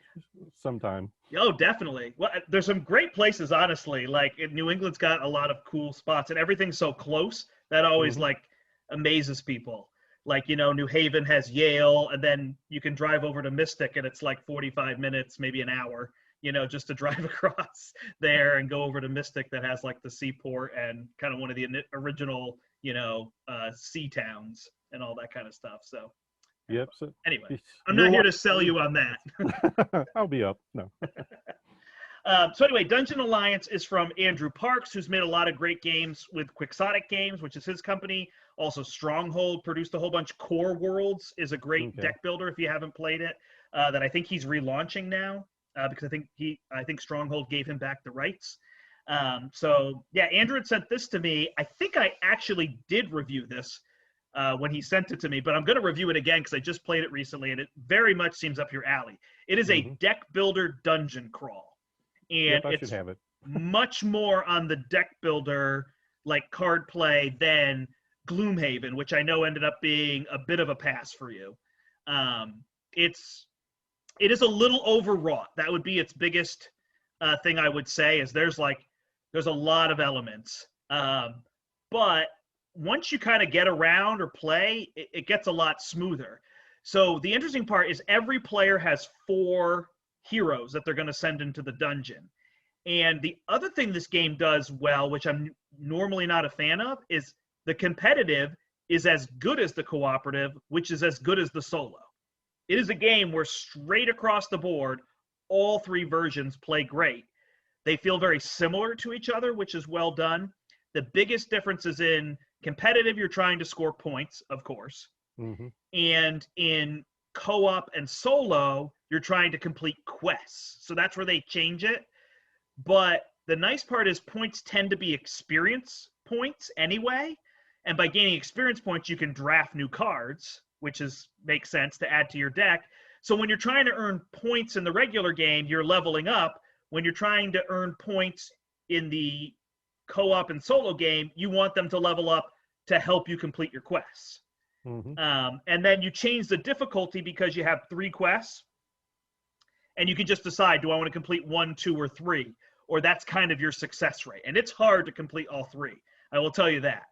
Speaker 2: sometime.
Speaker 1: oh, definitely. Well, there's some great places, honestly. Like New England's got a lot of cool spots, and everything's so close that always
Speaker 2: Mhm.
Speaker 1: like amazes people. Like, New Haven has Yale, and then you can drive over to Mystic, and it's like 45 minutes, maybe an hour, just to drive across there and go over to Mystic that has like the seaport and kind of one of the original, sea towns and all that kind of stuff. So,
Speaker 2: Yep. So
Speaker 1: anyway, I'm
Speaker 2: your
Speaker 1: not here
Speaker 2: wife,
Speaker 1: to sell you on that.
Speaker 2: I'll be up. No.
Speaker 1: So anyway, Dungeon Alliance is from Andrew Parks, who's made a lot of great games with Quixotic Games, which is his company. Also, Stronghold produced a whole bunch. Core Worlds is a great
Speaker 2: Okay.
Speaker 1: deck builder if you haven't played it. That I think he's relaunching now because I think Stronghold gave him back the rights. So yeah, Andrew had sent this to me. I think I actually did review this when he sent it to me, but I'm going to review it again because I just played it recently, and it very much seems up your alley. It is a
Speaker 2: Mhm.
Speaker 1: deck builder dungeon crawl. And
Speaker 2: Yep, I should
Speaker 1: it's
Speaker 2: have it.
Speaker 1: much more on the deck builder, like card play, than Gloomhaven, which I know ended up being a bit of a pass for you. It is a little overwrought. That would be its biggest thing I would say. Is there's a lot of elements, but once you kind of get around or play, it gets a lot smoother. So the interesting part is every player has 4 heroes that they're going to send into the dungeon. And the other thing this game does well, which I'm normally not a fan of, is the competitive is as good as the cooperative, which is as good as the solo. It is a game where straight across the board, all 3 versions play great. They feel very similar to each other, which is well done. The biggest difference is in competitive, you're trying to score points, of course.
Speaker 2: Mm-hmm.
Speaker 1: And in co-op and solo, you're trying to complete quests. So that's where they change it. But the nice part is points tend to be experience points anyway. And by gaining experience points, you can draft new cards, which makes sense to add to your deck. So when you're trying to earn points in the regular game, you're leveling up. When you're trying to earn points in the co-op and solo game, you want them to level up to help you complete your quests.
Speaker 2: Mm-hmm.
Speaker 1: And then you change the difficulty because you have 3 quests, and you can just decide, do I want to complete 1, 2, or 3? Or that's kind of your success rate. And it's hard to complete all 3. I will tell you that.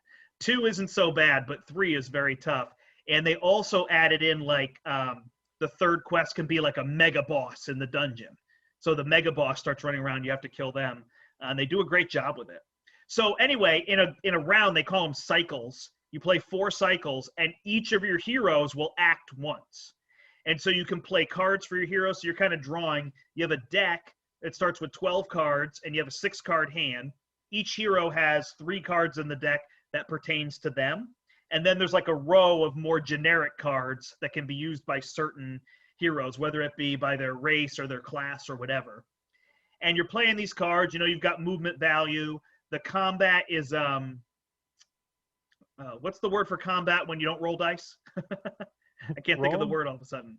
Speaker 1: 2 isn't so bad, but 3 is very tough. And they also added in the 3rd quest can be like a mega boss in the dungeon. So the mega boss starts running around, you have to kill them. And they do a great job with it. So anyway, in a round, they call them cycles. You play 4 cycles, and each of your heroes will act once. And so you can play cards for your heroes. So you're kind of drawing. You have a deck. It starts with 12 cards, and you have a 6-card hand. Each hero has 3 cards in the deck that pertains to them. And then there's like a row of more generic cards that can be used by certain heroes, whether it be by their race or their class or whatever. And you're playing these cards. You've got movement value. The combat is what's the word for combat when you don't roll dice? I can't think of the word all of a sudden.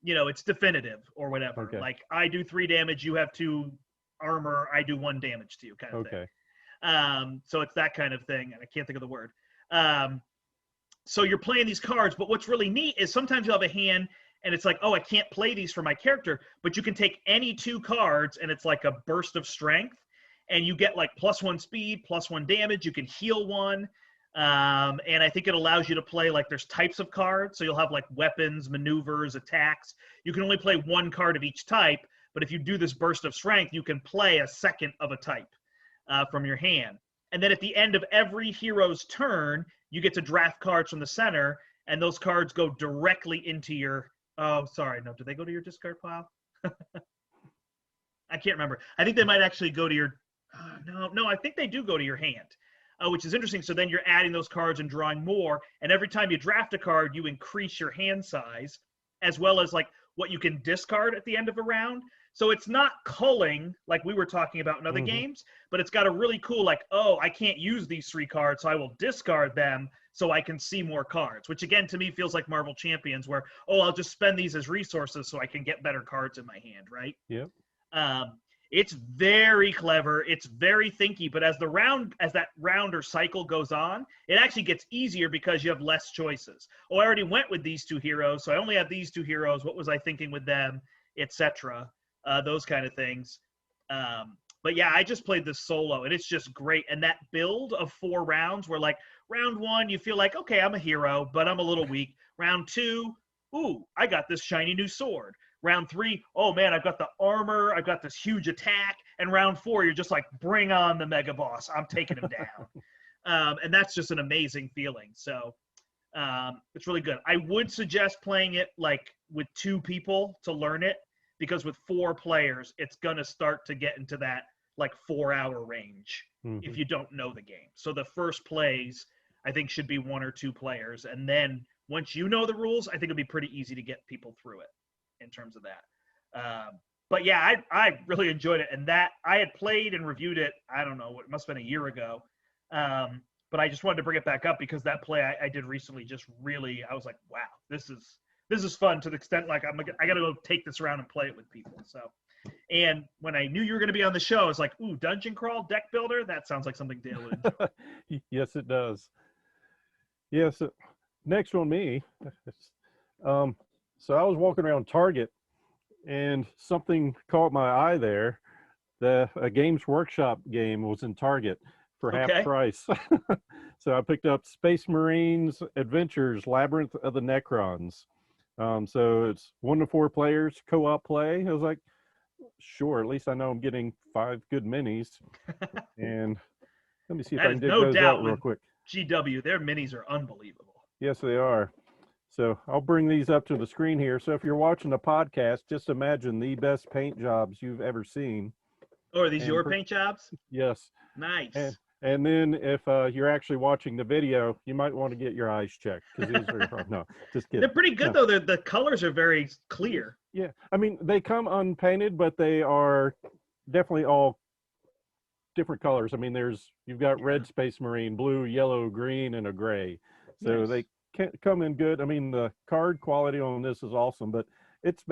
Speaker 1: It's definitive or whatever.
Speaker 2: Okay.
Speaker 1: Like I do 3 damage, you have 2 armor, I do 1 damage to you, kind of thing. So it's that kind of thing, and I can't think of the word. So you're playing these cards, but what's really neat is sometimes you'll have a hand, and it's like, oh, I can't play these for my character, but you can take any 2 cards, and it's like a burst of strength, and you get like +1 speed, +1 damage. You can heal 1. And I think it allows you to play like there's types of cards. So you'll have like weapons, maneuvers, attacks. You can only play 1 card of each type. But if you do this burst of strength, you can play a second of a type from your hand. And then at the end of every hero's turn, you get to draft cards from the center. And those cards go directly into your, oh, sorry. No, do they go to your discard pile? I can't remember. I think they might actually go to your, no, I think they do go to your hand. Which is interesting. So then you're adding those cards and drawing more. And every time you draft a card, you increase your hand size, as well as like what you can discard at the end of a round. So it's not culling like we were talking about in other games, but it's got a really cool like, oh, I can't use these 3 cards, so I will discard them so I can see more cards, which again, to me, feels like Marvel Champions where, oh, I'll just spend these as resources so I can get better cards in my hand, right?
Speaker 2: Yep.
Speaker 1: It's very clever. It's very thinky, but as that round or cycle goes on, it actually gets easier because you have less choices. Oh, I already went with these two heroes, so I only have these two heroes. What was I thinking with them, etc. Those kind of things. But yeah, I just played this solo, and it's just great. And that build of 4 rounds, where like round 1, you feel like, okay, I'm a hero, but I'm a little weak. Round 2, ooh, I got this shiny new sword. Round 3, oh man, I've got the armor, I've got this huge attack. And round 4, you're just like, bring on the mega boss. I'm taking him down. And that's just an amazing feeling. So it's really good. I would suggest playing it like with 2 people to learn it, because with 4 players, it's going to start to get into that like 4-hour range if you don't know the game. So the first plays, I think, should be 1 or 2 players. And then once you know the rules, I think it'll be pretty easy to get people through it in terms of that. But yeah, I really enjoyed it. And that I had played and reviewed it, I don't know, it must have been a year ago. But I just wanted to bring it back up because that play I did recently just really, I was like, wow, this is fun to the extent like I got to go take this around and play it with people. So, and when I knew you were going to be on the show, I was like, ooh, dungeon crawl deck builder. That sounds like something Dale would enjoy.
Speaker 2: Yes, it does. Yes. Next on me. So I was walking around Target and something caught my eye there. A Games Workshop game was in Target for half price. So I picked up Space Marines Adventures Labyrinth of the Necrons. So it's 1 to 4 players, co-op play. I was like, sure, at least I know I'm getting 5 good minis. And let me see if I can dig those out real quick.
Speaker 1: GW, their minis are unbelievable.
Speaker 2: Yes, they are. So I'll bring these up to the screen here. So if you're watching a podcast, just imagine the best paint jobs you've ever seen.
Speaker 1: Oh, are these your paint jobs?
Speaker 2: Yes.
Speaker 1: Nice.
Speaker 2: And then if you're actually watching the video, you might want to get your eyes checked because these are no, just kidding.
Speaker 1: They're pretty good though. The colors are very clear.
Speaker 2: Yeah, I mean they come unpainted, but they are definitely all different colors. I mean, you've got red Space Marine, blue, yellow, green, and a gray. So they come in good. I mean, the card quality on this is awesome, but it's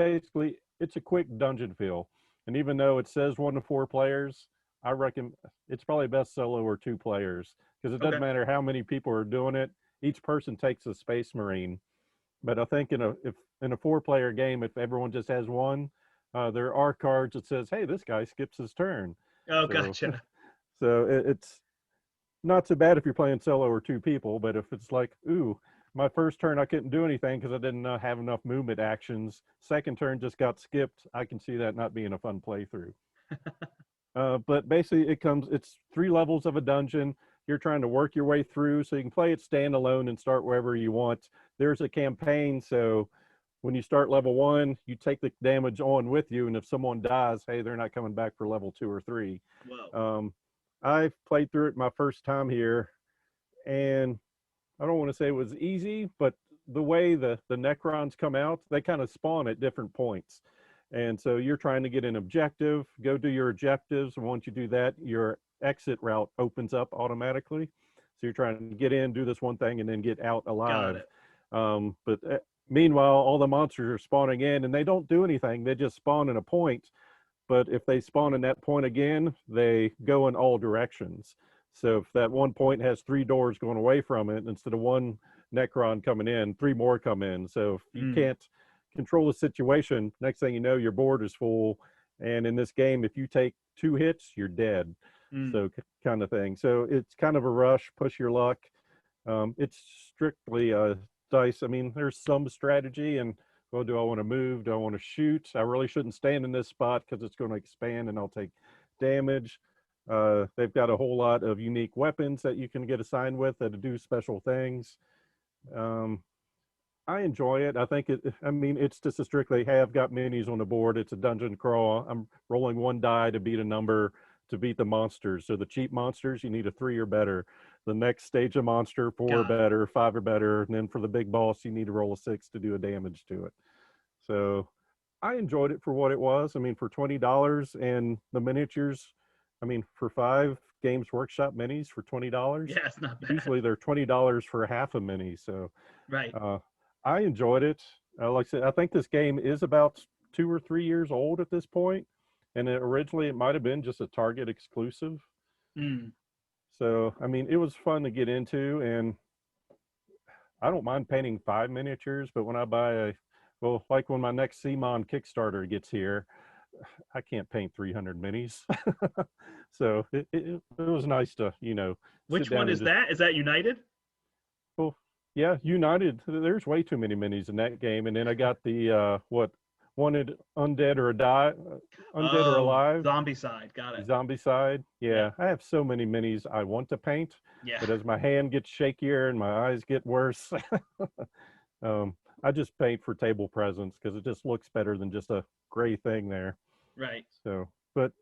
Speaker 2: a quick dungeon feel. And even though it says 1 to 4 players, I reckon it's probably best solo or 2 players because it doesn't matter how many people are doing it. Each person takes a Space Marine. But I think in a 4-player game, if everyone just has one, there are cards that says, "Hey, this guy skips his turn."
Speaker 1: Oh, gotcha.
Speaker 2: So it's not so bad if you're playing solo or 2 people, but if it's like, ooh, my first turn I couldn't do anything because I didn't have enough movement actions. Second turn just got skipped. I can see that not being a fun playthrough. But basically it's 3 levels of a dungeon. You're trying to work your way through, so you can play it standalone and start wherever you want. There's a campaign, so when you start level 1, you take the damage on with you, and if someone dies, hey, they're not coming back for level 2 or 3.
Speaker 1: Whoa.
Speaker 2: I played through it my first time here, and I don't want to say it was easy, but the way the Necrons come out, they kind of spawn at different points. And so you're trying to get an objective, go do your objectives, and once you do that, your exit route opens up automatically. So you're trying to get in, do this one thing, and then get out alive. But meanwhile, all the monsters are spawning in, and they don't do anything. They just spawn in a point. But if they spawn in that point again, they go in all directions. So if that one point has 3 doors going away from it, instead of 1 Necron coming in, 3 more come in. So if you can't control the situation, next thing you know, your board is full. And in this game, if you take 2 hits, you're dead. So kind of thing. So it's kind of a rush, push your luck. It's strictly dice. I mean, there's some strategy and, well, do I want to move? Do I want to shoot? I really shouldn't stand in this spot because it's going to expand and I'll take damage. They've got a whole lot of unique weapons that you can get assigned with that do special things. I enjoy it. I think it's just a strictly, hey, I've got minis on the board. It's a dungeon crawl. I'm rolling 1 die to beat a number, to beat the monsters. So the cheap monsters, you need a 3 or better. The next stage of monster, 4 or better, 5 or better. And then for the big boss, you need to roll a 6 to do a damage to it. So I enjoyed it for what it was. I mean, for $20 and the miniatures, I mean, for 5 Games Workshop minis for $20.
Speaker 1: Yeah, it's not bad.
Speaker 2: Usually they're $20 for half a mini. So
Speaker 1: right.
Speaker 2: I enjoyed it. Like I said, I think this game is about 2 or 3 years old at this point. and originally it might have been just a Target exclusive.
Speaker 1: Mm.
Speaker 2: So, I mean, it was fun to get into, and I don't mind painting 5 miniatures, but when I buy like when my next CMON Kickstarter gets here, I can't paint 300 minis. So it was nice to,
Speaker 1: Which
Speaker 2: sit down
Speaker 1: one
Speaker 2: and
Speaker 1: is
Speaker 2: just,
Speaker 1: that? Is that United?
Speaker 2: well, yeah, United, there's way too many minis in that game. And then I got the, wanted Undead or Undead or
Speaker 1: Oh,
Speaker 2: Alive.
Speaker 1: zombie side. Got it.
Speaker 2: Zombie side. Yeah, I have so many minis I want to paint,
Speaker 1: Yeah.
Speaker 2: but as my hand gets shakier and my eyes get worse, I just paint for table presence because it just looks better than just a gray thing there.
Speaker 1: Right.
Speaker 2: So, but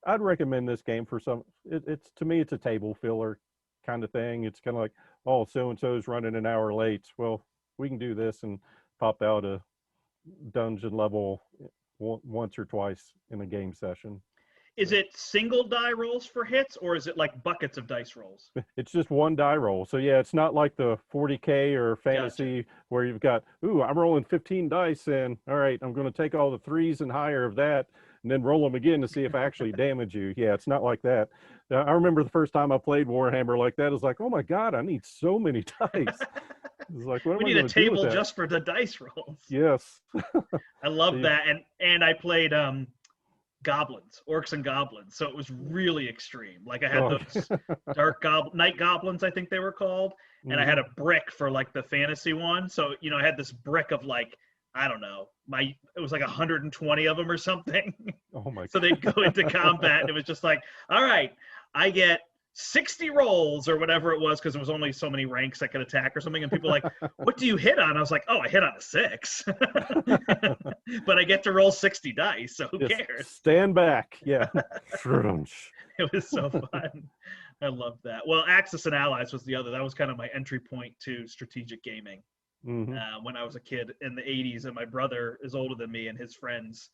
Speaker 2: I'd recommend this game for it's to me, it's a table filler kind of thing. It's kind of like, oh, so-and-so's running an hour late. Well, we can do this and pop out a dungeon level once or twice in a game session.
Speaker 1: Is it single die rolls for hits, or is it like buckets of dice rolls?
Speaker 2: It's just one die roll. So yeah, it's not like the 40K or fantasy where you've got, ooh, I'm rolling 15 dice and all right, I'm going to take all the 3s and higher of that and then roll them again to see if I actually damage you. Yeah, it's not like that. I remember the first time I played Warhammer like that, it was like, oh my God, I need so many dice. It's like, what am I
Speaker 1: We need
Speaker 2: going
Speaker 1: a
Speaker 2: to do with
Speaker 1: table
Speaker 2: that?
Speaker 1: just for the dice rolls.
Speaker 2: Yes.
Speaker 1: I love
Speaker 2: Yeah.
Speaker 1: that. And I played goblins, orcs and goblins. So it was really extreme. Like I had those night goblins, I think they were called. And I had a brick for like the fantasy one. So, I had this brick of like, I don't know, it was like 120 of them or something.
Speaker 2: Oh my
Speaker 1: So they'd go into combat and it was just like, all right, I get 60 rolls or whatever it was, because there was only so many ranks that could attack or something. And people were like, what do you hit on? I was like, oh, I hit on a 6. But I get to roll 60 dice, so who cares?
Speaker 2: Stand back. Yeah.
Speaker 1: It was so fun. I loved that. Well, Axis and Allies was the other. That was kind of my entry point to strategic gaming. When I was a kid in the 80s, and my brother is older than me, and his friends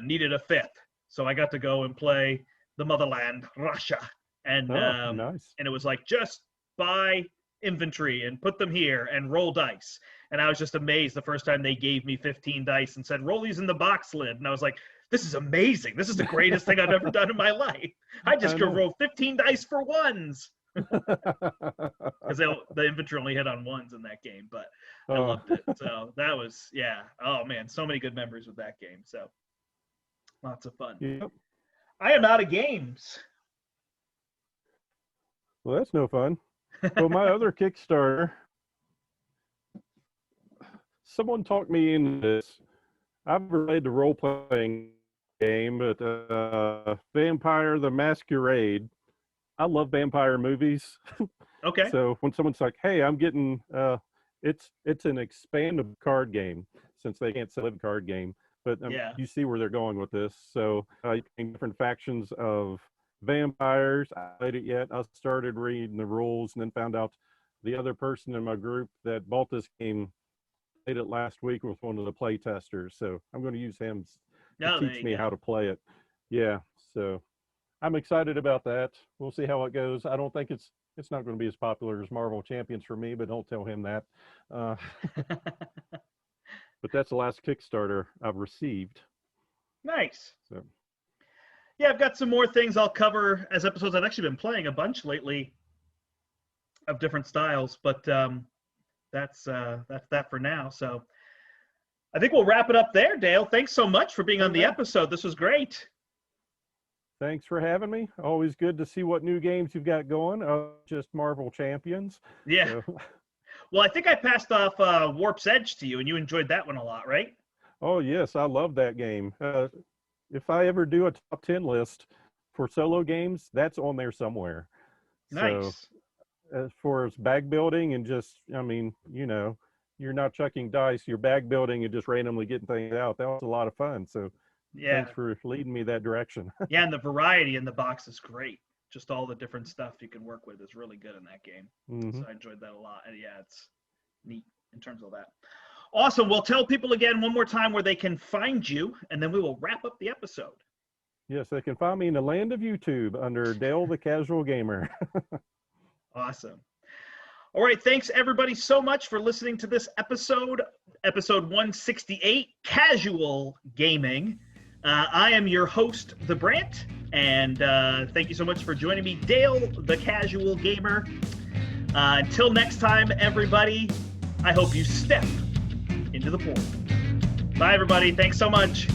Speaker 1: needed a 5th. So I got to go and play the motherland, Russia. And
Speaker 2: nice.
Speaker 1: And it was like, just buy infantry and put them here and roll dice. And I was just amazed the first time they gave me 15 dice and said, roll these in the box lid. And I was like, this is amazing. This is the greatest thing I've ever done in my life. I just could roll 15 dice for ones. Because the infantry only hit on 1s in that game, but I loved it. So that was, oh man, so many good memories with that game. So lots of fun.
Speaker 2: Yep.
Speaker 1: I am out of games.
Speaker 2: Well, that's no fun. Well, my other Kickstarter, someone talked me into this. I've played the role-playing game, but Vampire the Masquerade. I love vampire movies.
Speaker 1: Okay.
Speaker 2: So when someone's like, hey, I'm getting, it's an expandable card game, since they can't sell a card game. But you see where they're going with this. So different factions of vampires. I played it yet. I started reading the rules and then found out the other person in my group that bought this game played it last week with one of the play testers. So I'm going to use him to teach me how to play it. Yeah. So I'm excited about that. We'll see how it goes. I don't think it's not going to be as popular as Marvel Champions for me, but don't tell him that. But that's the last Kickstarter I've received.
Speaker 1: Nice.
Speaker 2: So.
Speaker 1: Yeah, I've got some more things I'll cover as episodes. I've actually been playing a bunch lately of different styles, but that's that for now. So I think we'll wrap it up there, Dale. Thanks so much for being on the episode. This was great.
Speaker 2: Thanks for having me. Always good to see what new games you've got going. Just Marvel Champions.
Speaker 1: Yeah. So. Well, I think I passed off Warp's Edge to you, and you enjoyed that one a lot, right?
Speaker 2: Oh, yes. I love that game. If I ever do a top 10 list for solo games, that's on there somewhere.
Speaker 1: Nice.
Speaker 2: So as far as bag building and just, I mean, you're not chucking dice, you're bag building and just randomly getting things out. That was a lot of fun. So thanks for leading me that direction.
Speaker 1: Yeah, and the variety in the box is great. Just all the different stuff you can work with is really good in that game. So I enjoyed that a lot. And yeah, it's neat in terms of that. Awesome. Well, tell people again one more time where they can find you, and then we will wrap up the episode.
Speaker 2: Yes, they can find me in the land of YouTube under Dale the Casual Gamer.
Speaker 1: Awesome. All right. Thanks, everybody, so much for listening to this episode 168, Casual Gaming. I am your host, the Brandt, and thank you so much for joining me, Dale, the casual gamer. Until next time, everybody, I hope you step into the portal. Bye, everybody. Thanks so much.